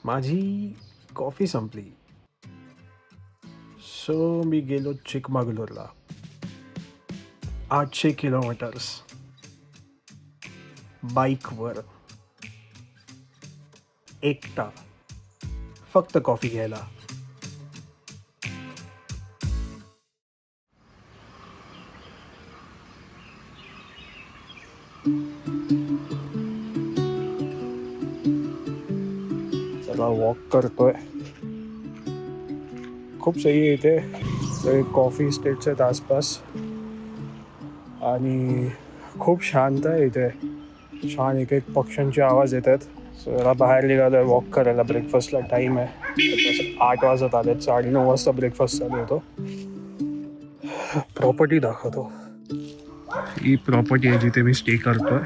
माझी कॉफी संपली. सो मी गेलो चिकमगलूरला. 800 किलोमीटर्स बाईकवर, एकटा, फक्त कॉफी घ्यायला. चला वॉक करतोय. खूप सही आहे इथे. ते कॉफी स्टेट्स आहेत आसपास आणि खूप शांत आहे इथे. छान एक एक पक्ष्यांचे आवाज येतात. जरा बाहेर निघालो आहे वॉक करायला. ब्रेकफास्टला टाईम आहे. 8 वाजत आले. 9:30 वाजता ब्रेकफास्ट चालू होतो. प्रॉपर्टी दाखवतो. ही प्रॉपर्टी आहे जिथे मी स्टे करतोय.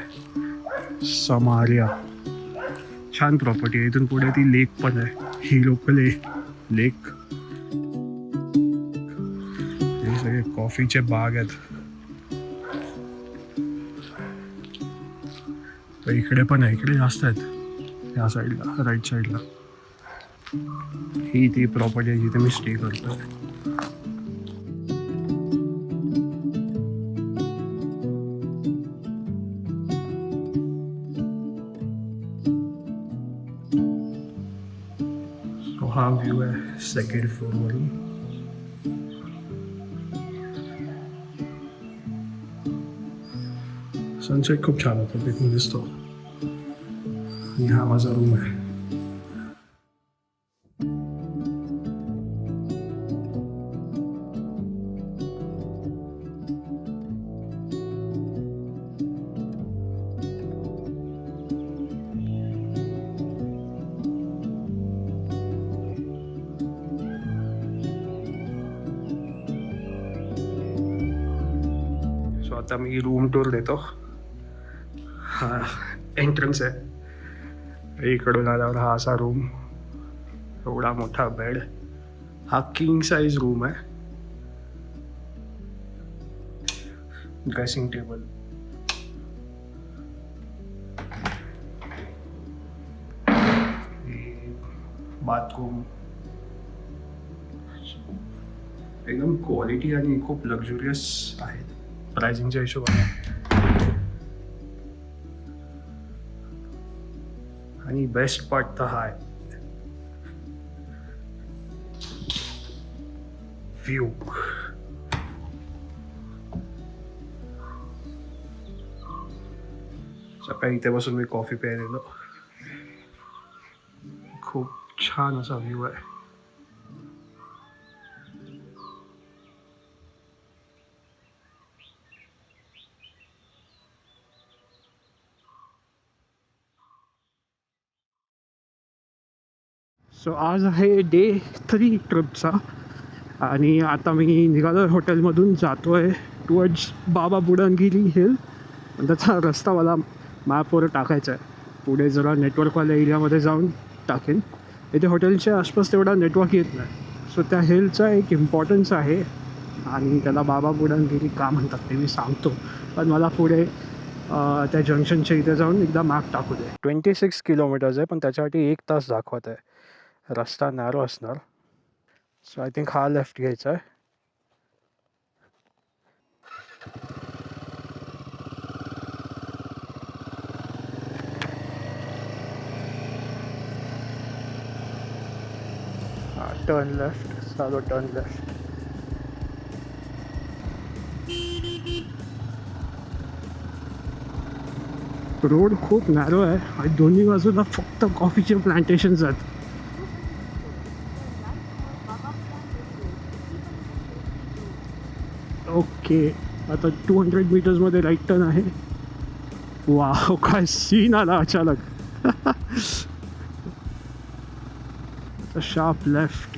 समारिया. छान प्रॉपर्टी आहे. इथून पुढे ती लेक पण आहे. ही लोकल लेक. हे सगळे कॉफीचे बाग आहेत. तर इकडे पण आहे. इकडे जास्त आहेत या साईडला, राईट साईडला. ही ती प्रॉपर्टी आहे जिथे मी स्टे करतोय. सो हा व्ह्यू आहे सेकंड फ्लोअरवरून. सनसेट खूप छान होतो तिथून दिसतो. आणि हा माझा रूम आहे. सो आता मी रूम टूर देतो. हा एंट्रन्स आहे. इकडून आल्यावर हा असा रूम. एवढा मोठा बेड. हा किंग साइज रूम आहे. Dressing table. बाथरूम. एकदम क्वालिटी आणि खूप लक्झुरियस आहे प्राइसिंगच्या हिशोबाने. आणि बेस्ट पार्ट तर हा आहे, व्ह्यू. सकाळी इथे बसून मी कॉफी प्यायलेलो. खूप छान असा व्ह्यू आहे. सो आज आहे डे 3 ट्रिपचा. आणि आता मी निघालो आहे हॉटेलमधून. जातो आहे टुवर्ड्स बाबा बुडांगिरी हिल. त्याचा रस्ता मला मॅपवर टाकायचा आहे. पुढे जरा नेटवर्कवाल्या एरियामध्ये जाऊन टाकेन. इथे हॉटेलच्या आसपास तेवढा नेटवर्क येत नाही. सो त्या हिलचा एक इम्पॉर्टन्स आहे आणि त्याला बाबा बुडांगिरी का म्हणतात ते मी सांगतो. पण मला पुढे त्या जंक्शनच्या इथे जाऊन एकदा मॅप टाकू दे. 26 किलोमीटर्स आहे पण त्याच्यासाठी 1 तास दाखवत आहे. रस्ता नॅरो असणार. सो आय थिंक हा लेफ्ट घ्यायचा आहे. हा टर्न लेफ्ट. चालो टर्न लेफ्ट. रोड खूप नॅरो आहे आणि दोन्ही बाजूला फक्त कॉफीचे प्लांटेशन्स आहेत. ओके आता 200 मीटर्समध्ये राईट टर्न आहे. वाव काय सीन आला अचानक. Sharp left.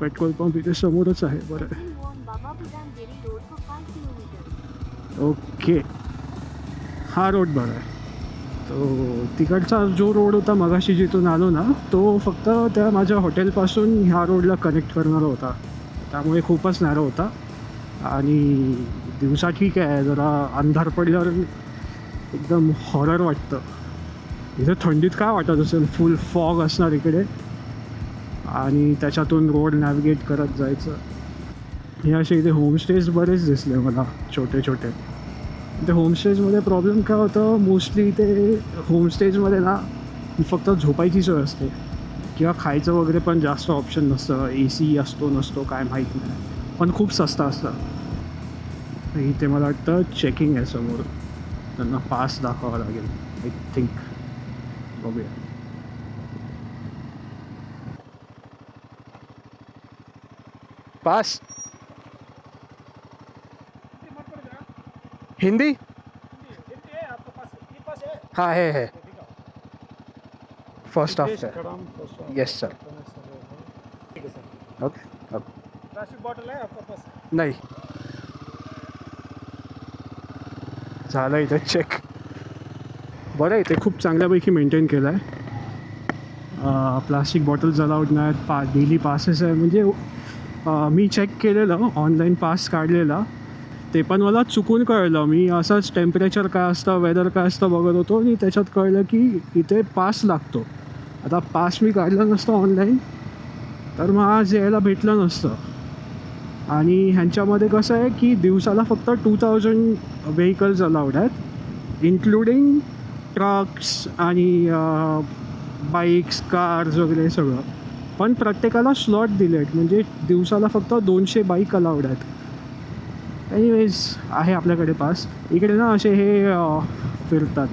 पेट्रोल पंप इथे समोरच आहे. बरं ओके हा रोड बरा आहे. तो तिकडचा जो रोड होता मगाशी जिथून आलो ना तो फक्त त्या माझ्या हॉटेलपासून ह्या रोडला कनेक्ट करणारा होता. त्यामुळे खूपच नॅरो होता. आणि दिवसा ठीक आहे, जरा अंधार पडल्यावर एकदम हॉरर वाटतं. इथे थंडीत काय वाटत असेल, फुल फॉग असणार इकडे आणि त्याच्यातून रोड नॅव्हिगेट करत जायचं. हे असे इथे होमस्टेज बरेच दिसले मला, छोटे छोटे. इथे होमस्टेजमध्ये प्रॉब्लेम काय होतं, मोस्टली इथे होमस्टेजमध्ये ना फक्त झोपायची सोय असते किंवा खायचं वगैरे पण जास्त ऑप्शन नसतं. AC असतो नसतो काय माहीत नाही, पण खूप स्वस्त असतं. इथे मला वाटतं चेकिंग आहे समोर, त्यांना पास दाखवावा लागेल आय थिंक. बघूया. पास हिंदी हाँ है first after yes sir. Okay plastic bottle है आपका पास? नाही झालं इथे चेक. बरं आहे, ते खूप चांगल्यापैकी मेंटेन केलं आहे. प्लास्टिक बॉटल्स अलाउड नाहीत. डेली पासेस आहे. म्हणजे मी चेक केलेलं, ऑनलाईन पास काढलेला, ते पण मला चुकून कळलं. मी असंच टेम्परेचर काय असतं, वेदर काय असतं बघत होतो आणि त्याच्यात कळलं की इथे पास लागतो. आता पास मी काढलं नसतं ऑनलाईन तर मग आज यायला भेटलं नसतं. आणि ह्यांच्यामध्ये कसं आहे की दिवसाला फक्त 2000 व्हेकल्स अलाउड आहेत, इन्क्लुडिंग ट्रक्स आणि बाईक्स, कार्स वगैरे सगळं. पण प्रत्येकाला स्लॉट दिले आहेत, म्हणजे दिवसाला फक्त 200 बाईक अलाउड आहेत. एनिवेज आहे आपल्याकडे पास. इकडे ना असे हे फिरतात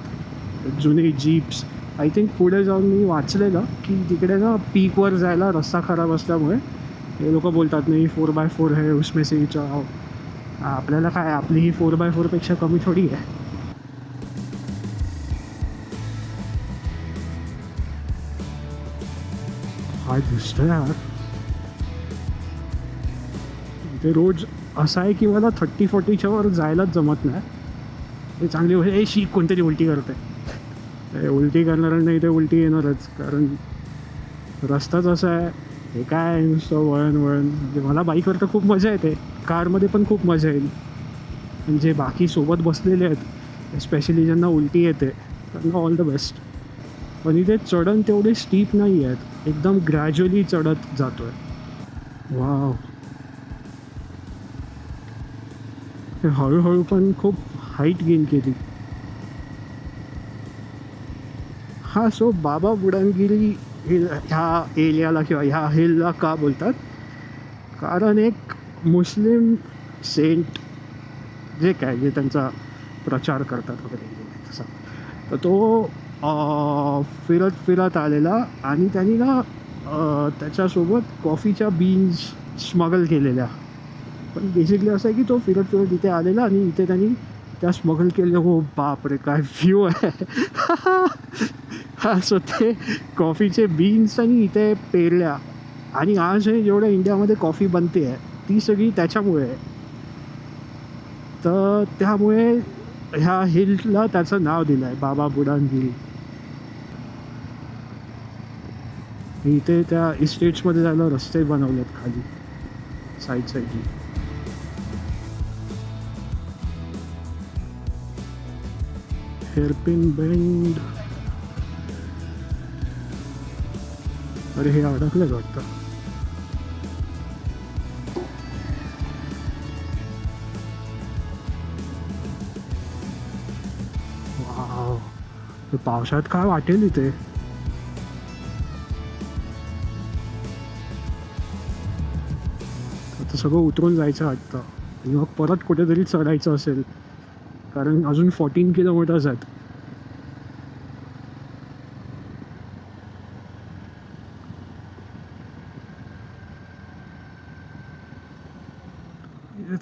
जुने जीप्स. आय थिंक पुढे जाऊन मी वाचलेलं की तिकडे ना पीकवर जायला रस्ता खराब असल्यामुळे हे लोक बोलतात नाही 4x4 है उसमें से ही चढाओ. आपल्याला काय, आपली ही 4x4 पेक्षा कमी थोडी आहे. काय दिसतं यार ते रोज. असं आहे की मला 30-40च्या वर जायलाच जमत नाही. हे चांगली हे शीक कोणतरी उलटी करते. उलटी करणाऱ्यांना इथे उलटी येणारच, कारण रस्ताच असा आहे. हे काय नुसतं वळण वळण. म्हणजे मला बाईकवर तर खूप मजा येते, कारमध्ये पण खूप मजा येईल. म्हणजे बाकी सोबत बसलेले आहेत, स्पेशली ज्यांना उलटी येते त्यांना ऑल द बेस्ट. पण इथे चढण तेवढे स्टीप नाही आहेत, एकदम ग्रॅज्युअली चढत जातो आहे. वाव, हळूहळू पण खूप हाईट गेन केली. हा सो बाबा बुडानगिरी हिल ह्या एरियाला किंवा ह्या हिलला का बोलतात, कारण एक मुस्लिम सेंट जे काय जे त्यांचा प्रचार करतात वगैरे तसा, तर तो फिरत फिरत आलेला आणि त्यांनी ना त्याच्यासोबत कॉफीच्या बीन्स स्मगल केलेल्या. पण बेसिकली असं आहे की तो फिरत फिरत इथे आलेला आणि इथे त्यांनी त्या स्मगल केलेल्या. हो बापरे काय व्ह्यू आहे. हा सो ते कॉफीचे बीन्स त्यांनी इथे पेरल्या आणि आज हे जेवढ्या इंडियामध्ये कॉफी बनते आहे ती सगळी त्याच्यामुळे आहे. तर त्यामुळे ह्या हिलला त्याचं नाव दिलं आहे बाबा बुडानगिरी. इथे त्या इस्टेट्समध्ये जायला रस्ते बनवलेत खाली साईडनी. हेअरपिन बेंड. अरे हे अडकलं वाटतं. वाव, पावसाळ्यात काय वाटेल इथे. आता सगळं उतरून जायचं वाटतं आणि मग परत कुठेतरी चढायचं असेल, कारण अजून 14 किलोमीटर्स आहेत.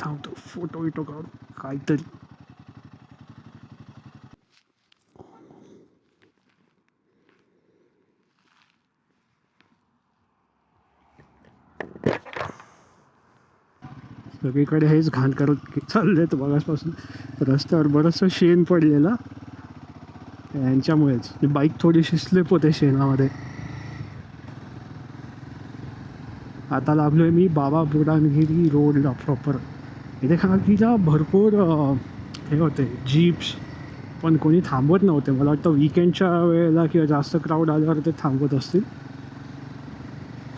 थांबतो, फोटो विटो काढू काहीतरी. सगळीकडे हेच घाण करत चाललेत मगासपासून. रस्त्यावर बरंचसं शेण पडलेलं यांच्यामुळेच. बाईक थोडीशी स्लिप होते शेणामध्ये. आता लागलो आहे मी बाबा बुडानगिरी रोडला प्रॉपर. इथे खालीला भरपूर हे होते जीप्स पण कोणी थांबवत नव्हते. मला वाटतं विकेंडच्या वेळेला किंवा जास्त क्राऊड आल्यावर ते थांबवत असतील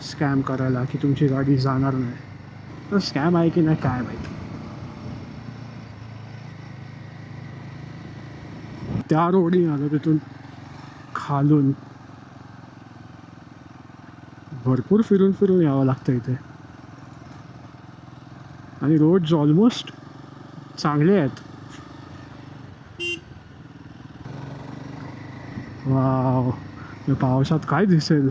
स्कॅम करायला, की तुमची गाडी जाणार नाही. तर स्कॅम आहे की नाही काय माहिती. त्या रोडनी आलं तिथून खालून. भरपूर फिरून फिरून यावं लागतं इथे. आणि रोड्स ऑलमोस्ट चांगले आहेत. वाव, या पावसात काय दिसेल.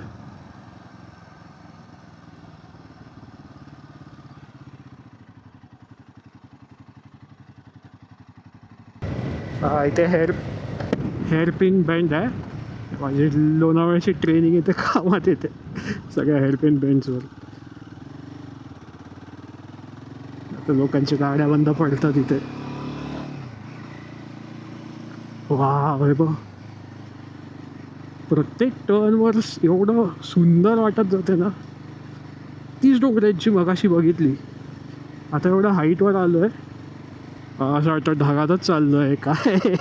इथे हेअरपिन बेंड आहे. माझी लोणावळ्याची ट्रेनिंग इथे कामात येते सगळ्या हेअरपिन बेंड्सवर. आता लोकांच्या गाड्या बंद पडतात इथे. वाव, हे बघ, प्रत्येक टर्नवर एवढं सुंदर वाटत जाते ना. तीच डोंगरांची मगाशी बघितली, आता एवढं हाईटवर आलो आहे, असं वाटतं ढगातच चाललो आहे काय.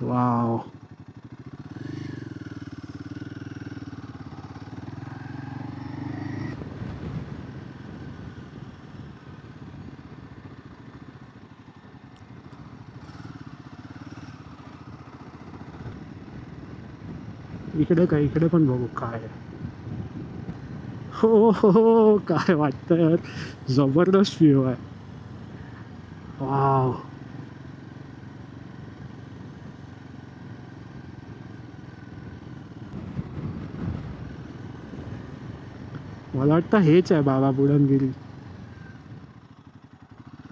वाव, इकडे काय, इकडे पण बघू काय. हो हो हो, काय वाटतं यार, जबरदस्त व्ह्यू आहे. वाव, मला वाटतं हेच आहे बाबा बुडनगिरी.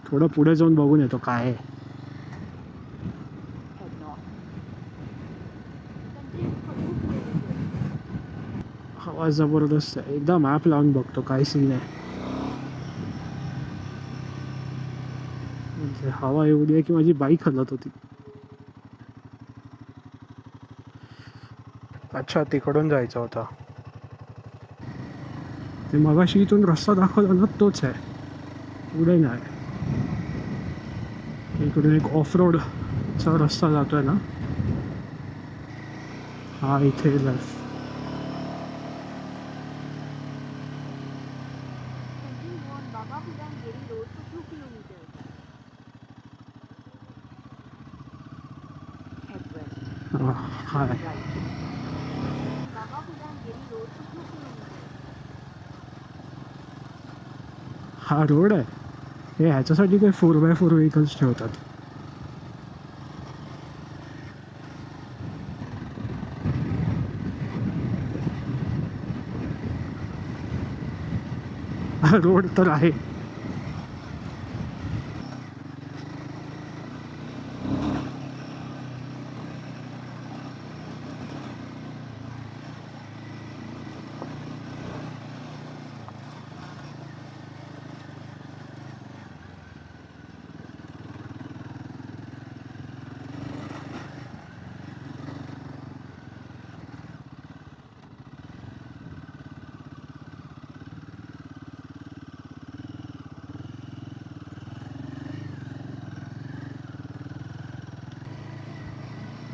थोडं पुढे जाऊन बघून येतो काय आहे. हवा जबरदस्त आहे. एकदा मॅप लावून बघतो काय सीन आहे. म्हणजे हवा एवढी आहे की माझी बाईक हलत होती. अच्छा, तिकडून जायचं होता. ते मगाशी इथून रस्ता दाखवला ना, तोच आहे, पुढे नाही. इकडून एक ऑफ रोडचा रस्ता जातोय ना, हा इथे left. Continue on Baba Budangiri Road for 2 kilometers. Head west. हा आहे. Right. Baba Budangiri Road for 2 kilometers. हा रोड आहे. हे ह्याच्यासाठी काही 4x4 व्हेकल्स ठेवतात. हा रोड तर आहे.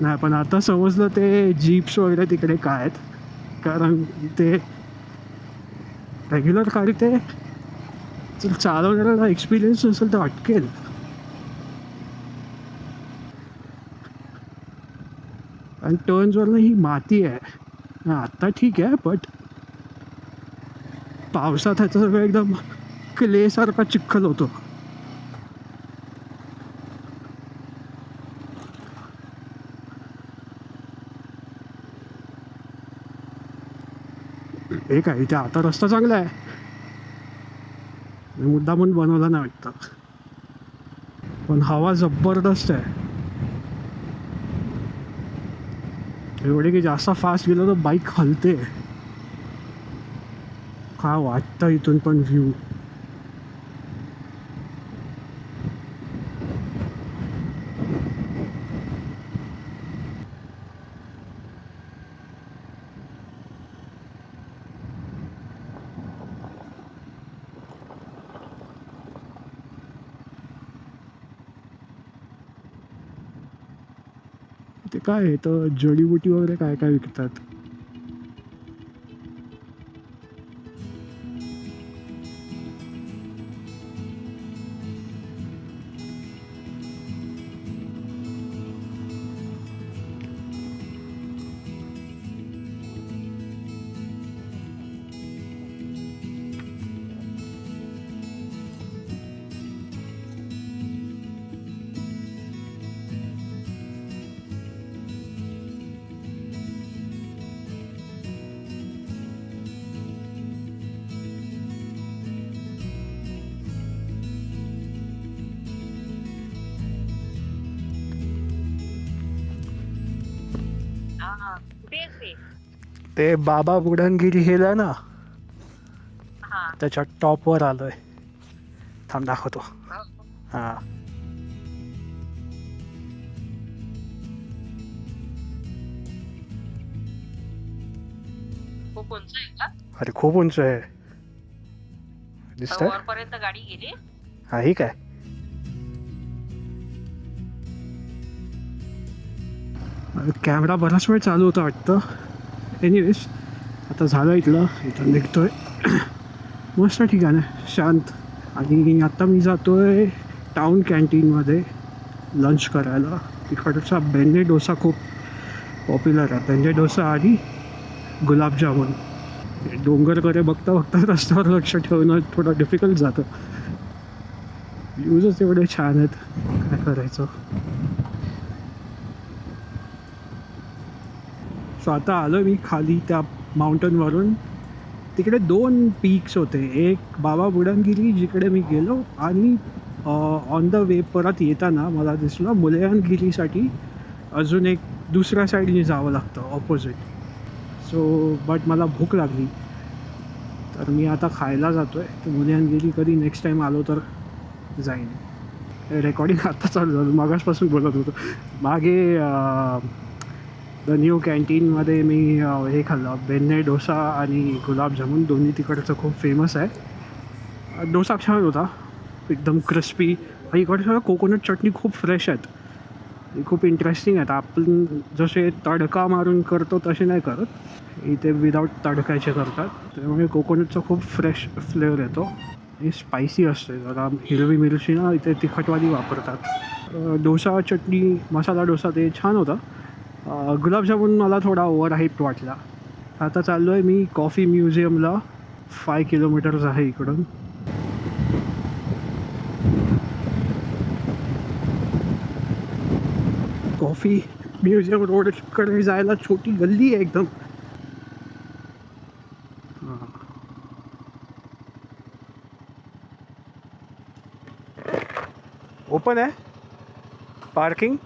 नाही, पण आता समजलं ते जीप्स वगैरे तिकडे काय आहेत. कारण ते रेग्युलर गाडी, ते जर चालवण्याला एक्सपिरियन्स नसेल तर अटकेल. आणि टर्न्सवरनं ही माती आहे. आत्ता ठीक आहे, बट पावसात ह्याचं सगळं एकदम क्लेसारखा चिखल होतो. हे काय, इथे आता रस्ता चांगला आहे, मुद्दा म्हणून बनवला नाही वाटतं. पण हवा जबरदस्त आहे. एवढे की जास्त फास्ट गेलो तर बाईक हलते. काय वाटतं इथून पण व्ह्यू. ते काय आहे तर जडीबुटी वगैरे काय काय विकतात. हा कुठे आहेस रे? ते बाबा बुडनगिरी हिल आहे ना, हा त्याच्या टॉपवर आलोय. थांब दाखवतो. हा खूप उंच आहे का? अरे खूप उंच आहे. दिसतंय? वरपर्यंत गाडी गेली? हा ही काय कॅमेरा बराच वेळ चालू होता वाटतं. एनिवेज आता झालं इथं निघतोय. मस्त ठिकाण आहे, शांत. आणि आता मी जातोय टाउन कॅन्टीनमध्ये लंच करायला. तिकडचा बेंदे डोसा खूप पॉप्युलर आहे. बेंदे डोसा आणि गुलाबजामुन. डोंगरकडे बघता बघता रस्त्यावर लक्ष ठेवणं थोडं डिफिकल्ट जातं. व्ह्यूजच एवढे छान आहेत, काय करायचं. सो आता आलो मी खाली त्या माउंटनवरून. तिकडे 2 पीक्स होते, एक बाबा बुडनगिरी जिकडे मी गेलो, आणि ऑन द वे परत येताना मला दिसलं मुलयनगिरीसाठी अजून एक दुसऱ्या साईडने जावं लागतं ऑपोजिट. सो बट मला भूक लागली तर मी आता खायला जातो आहे. मुलयनगिरी कधी नेक्स्ट टाईम आलो तर जाईन. रेकॉर्डिंग आत्ता चालू झालं, मागासपासून बोलत होतो. मागे द न्यू कॅन्टीनमध्ये मी हे खाल्लं, बेंदे डोसा आणि गुलाबजामुन. दोन्ही तिकडचं खूप फेमस आहे. डोसा छान होता, एकदम क्रिस्पी. आणि इकडचं कोकोनट चटणी खूप फ्रेश आहेत, खूप इंटरेस्टिंग आहेत. आपण जसे तडका मारून करतो तसे नाही करत, इथे विदाऊट तडकायचे करतात. त्यामुळे कोकोनटचा खूप फ्रेश फ्लेवर येतो. हे स्पायसी असते जरा. हिरवी मिरची ना इथे तिखटवाली वापरतात. डोसा चटणी मसाला डोसा ते छान होता. गुलाबजामुन मला थोडा ओव्हर हाईप वाटला. आता चाललो आहे मी कॉफी म्युझियमला. 5 किलोमीटर्स आहे इकडून. कॉफी म्युझियम रोडकडे जायला छोटी गल्ली आहे एकदम. ओपन आहे पार्किंग.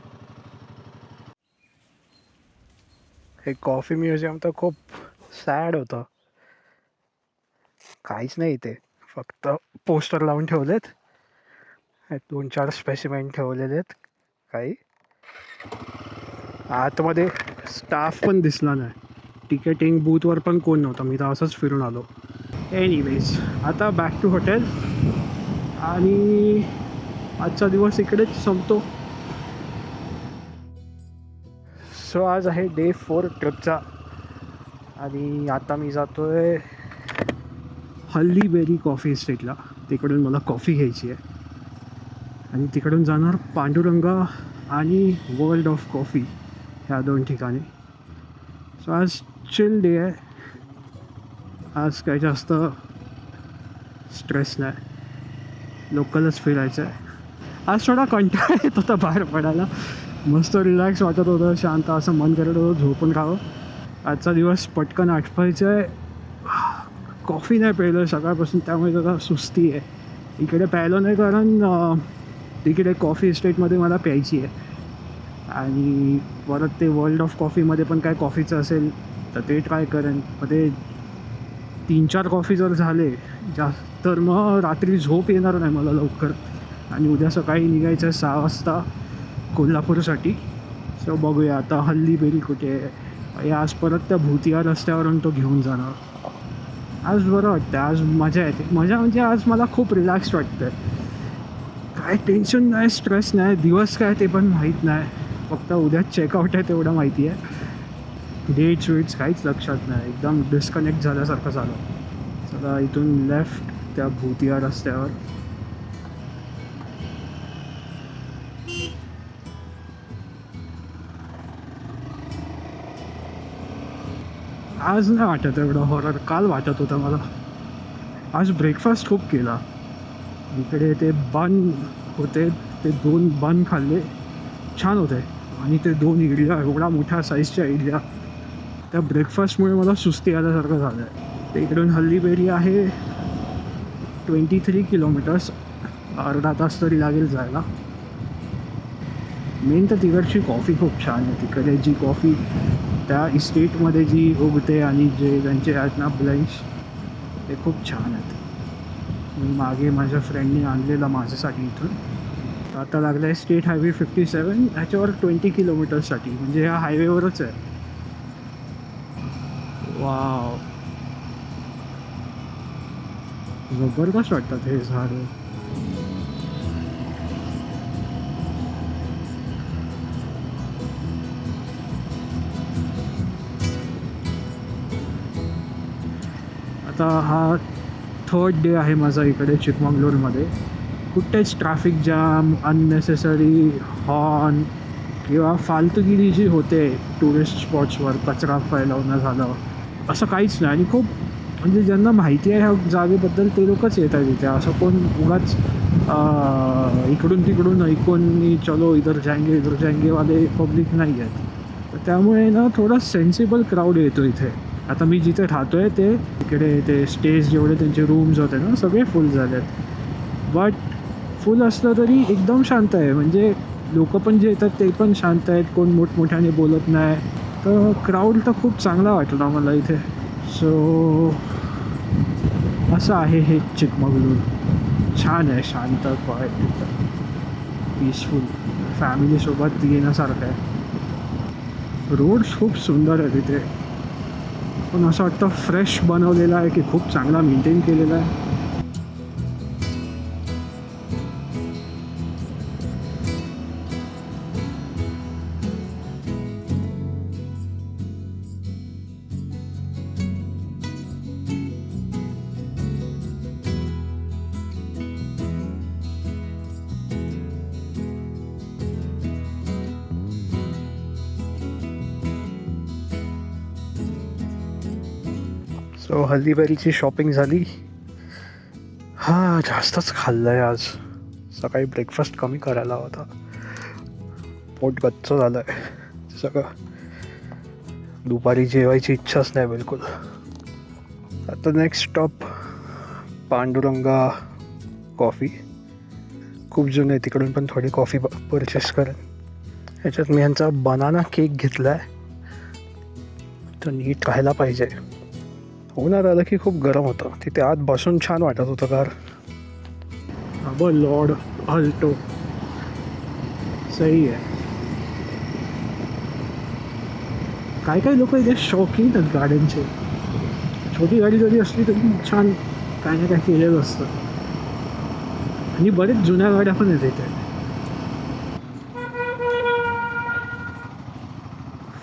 हे कॉफी म्युझियम तर खूप सॅड होतं. काहीच नाही इथे, फक्त पोस्टर लावून ठेवलेत. 2-4 स्पेसिमेंट ठेवलेले आहेत. काही आतमध्ये स्टाफ पण दिसला नाही. तिकीटिंग बूथवर पण कोण नव्हतं. मी तर असंच फिरून आलो. एनिवेज आता बॅक टू हॉटेल. आणि आजचा दिवस इकडेच संपतो. सो आज आहे डे 4 ट्रिपचा. आणि आता मी जातो आहे हल्लीबेरी कॉफी इस्टेटला. तिकडून मला कॉफी घ्यायची आहे. आणि तिकडून जाणार पांडुरंगा आणि वर्ल्ड ऑफ कॉफी ह्या 2 ठिकाणी. सो आज चिल डे आहे. आज काही जास्त स्ट्रेस नाही, लोकलच फिरायचं आहे. आज थोडा कंटाळा येत होता बाहेर पडायला. मस्त रिलॅक्स वाटत होतं, शांत असं मन करत होतं झोपून राहावं. आजचा दिवस पटकन आठवायचं आहे. कॉफी नाही प्यायलं सकाळपासून, त्यामुळे जरा सुस्ती आहे. इकडे प्यायलो नाही कारण तिकडे कॉफी इस्टेटमध्ये मला प्यायची आहे. आणि परत ते वर्ल्ड ऑफ कॉफीमध्ये पण काय कॉफीचं असेल तर ते ट्राय करेन. मग ते 3-4 कॉफी जर झाले जास्त तर मग रात्री झोप येणार नाही मला लवकर. आणि उद्या सकाळी निघायचं आहे 6 वाजता कोल्हापूरसाठी. सो बघूया आता हल्लीबेरी कुठे आहे. आज परत त्या भूतिया रस्त्यावरून तो घेऊन जाणार. आज बरं वाटतं, आज मजा येते. मजा म्हणजे आज मला खूप रिलॅक्स्ड वाटतं. काय टेन्शन नाही, स्ट्रेस नाही. दिवस काय ते पण माहीत नाही. फक्त उद्या चेकआउट आहे तेवढं माहिती आहे. डेट्स वेट्स काहीच लक्षात नाही, एकदम डिस्कनेक्ट झाल्यासारखं झालं. चला इथून लेफ्ट त्या भूतिया रस्त्यावर. आज नाही वाटत एवढं हॉरर, काल वाटत होतं मला. आज ब्रेकफास्ट खूप केला. इकडे ते बन होते, ते 2 बन खाल्ले, छान होते. आणि ते 2 इडल्या, एवढा मोठ्या साईजच्या इडल्या, त्या ब्रेकफास्टमुळे मला सुस्ती आल्यासारखं झालं आहे. ते इकडून हल्लीबेरी आहे 23 किलोमीटर्स, अर्धा तास तरी लागेल जायला. मेन तर तिकडची कॉफी खूप छान आहे. तिकडे जी कॉफी त्या इस्टेटमध्ये जी उगते आणि जे त्यांचे आहेत ना ब्लेंड्स, ते खूप छान आहेत. मी मागे माझ्या फ्रेंडने आणलेला माझ्यासाठी इथून. आता लागला आहे स्टेट हायवे 57, ह्याच्यावर 20 किलोमीटर्ससाठी, म्हणजे ह्या हायवेवरच आहे. वाव, जबरदस्त वाटतात हे झाडं. आता हा 3rd डे आहे माझा इकडे चिकमंगळूरमध्ये. कुठेच ट्रॅफिक जाम, अननेसेसरी हॉर्न किंवा फालतूगिरी जी होते टुरिस्ट स्पॉट्सवर, कचरा फैलावणं झालं, असं काहीच नाही. आणि खूप म्हणजे ज्यांना माहिती आहे ह्या जागेबद्दल ते लोकच येत आहेत इथे. असं कोण उगाच इकडून तिकडून ऐकून चलो इधर जाएंगे वाले पब्लिक नाही आहेत. तर त्यामुळे ना थोडा सेन्सिबल क्राऊड येतो इथे. आता मी जिथे राहतो आहे ते इकडे ते स्टेज जेवढे त्यांचे रूम्स होते ना सगळे फुल झाले आहेत. बट फुल असलं तरी एकदम शांत आहे. म्हणजे लोक पण जे येतात ते पण शांत आहेत, कोण मोठमोठ्याने बोलत नाही. तर क्राऊड तर खूप चांगला वाटला मला इथे. सो असं आहे हे चिकमंगळूर. छान आहे, शांत, क्वाईट, पीसफुल, फॅमिलीसोबत येण्यासारखं आहे. रोड्स खूप सुंदर आहे तिथे, पण असं वाटतं फ्रेश बनवलेला आहे की खूप चांगला मेंटेन केलेला आहे. सो हल्दीबेरीची शॉपिंग झाली. हां, जास्तच खाल्लं आहे आज. सकाळी ब्रेकफास्ट कमी करायला होता, पोट गच्च झालं आहे सगळं. दुपारी जेवायची इच्छाच नाही बिलकुल. आता नेक्स्ट स्टॉप पांडुरंगा कॉफी. खूप जुनं आहे, तिकडून पण थोडी कॉफी परचेस करेन. ह्याच्यात मी ह्यांचा बनाना केक घेतला आहे, तर नीट राहायला पाहिजे. उन्हात आलं की खूप गरम होतं. तिथे आत बसून छान वाटत होतं कार. अब लॉर्ड अल्टो सही आहे. काय काय लोक इथे शौकीन आहेत गाड्यांचे. छोटी गाडी जरी असली तरी छान काय ना काय केलेलं असतं. आणि बरेच जुन्या गाड्या पण आहेत इथे.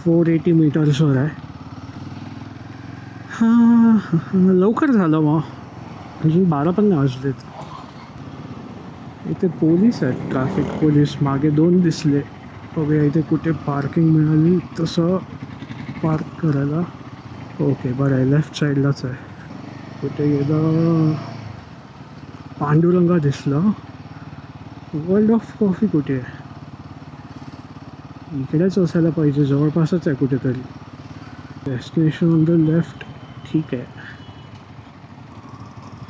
480 मीटर्सवर आहे. हां, लवकर झालं मग, अजून 12 पण नाही वाजलेत. इथे पोलीस आहेत, ट्रॅफिक पोलीस. मागे 2 दिसले. बघूया इथे कुठे पार्किंग मिळाली तसं पार्क करायला. ओके, बरं आहे, लेफ्ट साईडलाच आहे. कुठे गेलं? पांडुरंगा दिसलं. वर्ल्ड ऑफ कॉफी कुठे आहे? इकडेच असायला पाहिजे, जवळपासच आहे कुठेतरी. डेस्टिनेशन ऑन द लेफ्ट, ठीक आहे.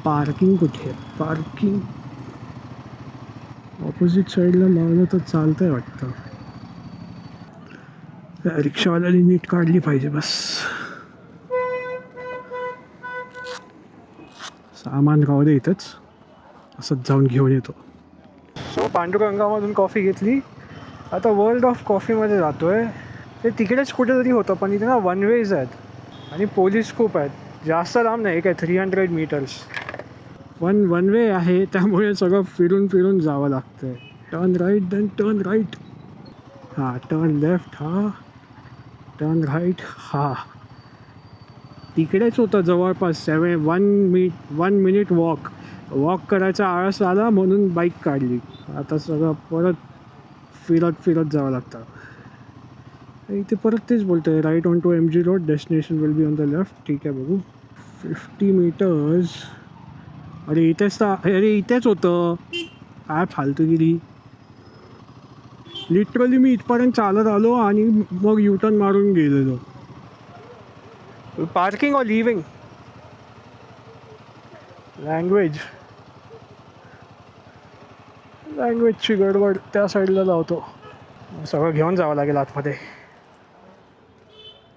पार्किंग कुठे आहे? पार्किंग ऑपोजिट साईडला लावलं तर चालतंय वाटतं. रिक्षावाल्याने नीट काढली पाहिजे बस. सामान राहू दे इथंच, असंच जाऊन घेऊन येतो. सो पांडुरंगामधून कॉफी घेतली. आता वर्ल्ड ऑफ कॉफीमध्ये जातो आहे. ते तिकडेच कुठेतरी होतं, पण इथे ना 1 वेज आहेत आणि पोलीस खूप आहेत. जास्त लांब नाही, काय 300 मीटर्स. वन वे आहे, त्यामुळे सगळं फिरून फिरून जावं लागतं आहे. Turn right, then turn right. हां टर्न लेफ्ट हा टर्न राईट हा तिकडेच होतं जवळपास 1 मिनिट वॉक करायचा आळस आला म्हणून बाईक काढली. आता सगळं परत फिरत जावं लागतं. इथे परत तेच बोलतो आहे right on to MG road destination will be on the left. ठीक आहे बघू 50 मीटर्स. अरे इथेच होतं काय फालतूगिरी. लिटरली मी इथपर्यंत चालत आलो आणि मग युटर्न मारून गेलेलो. पार्किंग और लिविंग लँग्वेजची गडबड. त्या साईडला लावतो. सगळं घेऊन जावं लागेल आतमध्ये.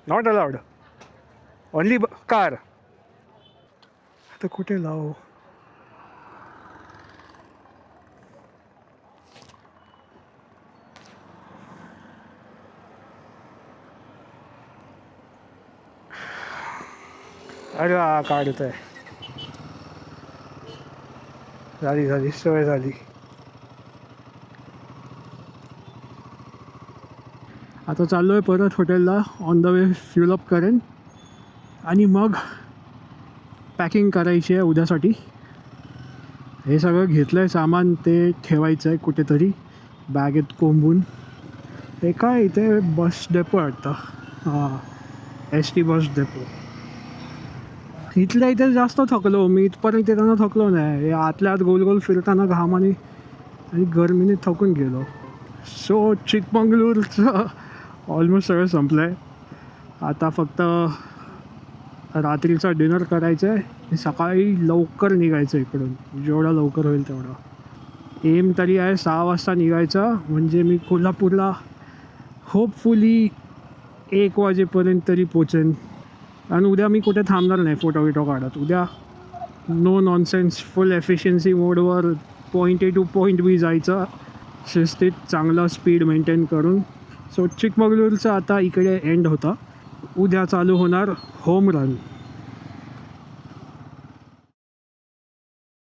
Not allowed only car. आता कुठे लावू. अरे काढत आहे. झाली सवय झाली. आता चाललो आहे परत हॉटेलला. On the way fuel up करेन आणि मग पॅकिंग करायची आहे उद्यासाठी. हे सगळं घेतलं आहे सामान ते ठेवायचं आहे कुठेतरी बॅगेत कोंबून. हे काय इथे बस डेपो वाटतं. हां ST बस डेपो. इथल्या इथे जास्त थकलो मी. इथपर्यंत येताना थकलो नाही. हे आतल्या आत गोल फिरताना घामाने आणि गरमीने थकून गेलो. सो चिकमंगळूरचं ऑलमोस्ट सगळं संपलं आहे. आता फक्त रात्रीचा डिनर करायचं आहे. सकाळी लवकर निघायचं इकडून जेवढा लवकर होईल तेवढा. एम तरी आहे 6 वाजता निघायचं म्हणजे मी कोल्हापूरला होपफुली 1 वाजेपर्यंत तरी पोचेन. आणि उद्या मी कुठे थांबणार नाही फोटो काढत. उद्या नो नॉनसेन्स फुल एफिशियन्सी मोडवर point A two point B जायचं शिस्तीत चांगलं स्पीड मेंटेन करून. सो चिकमंगळूरचं आता इकडे एंड होता. उद्या चालू होणार होम रन.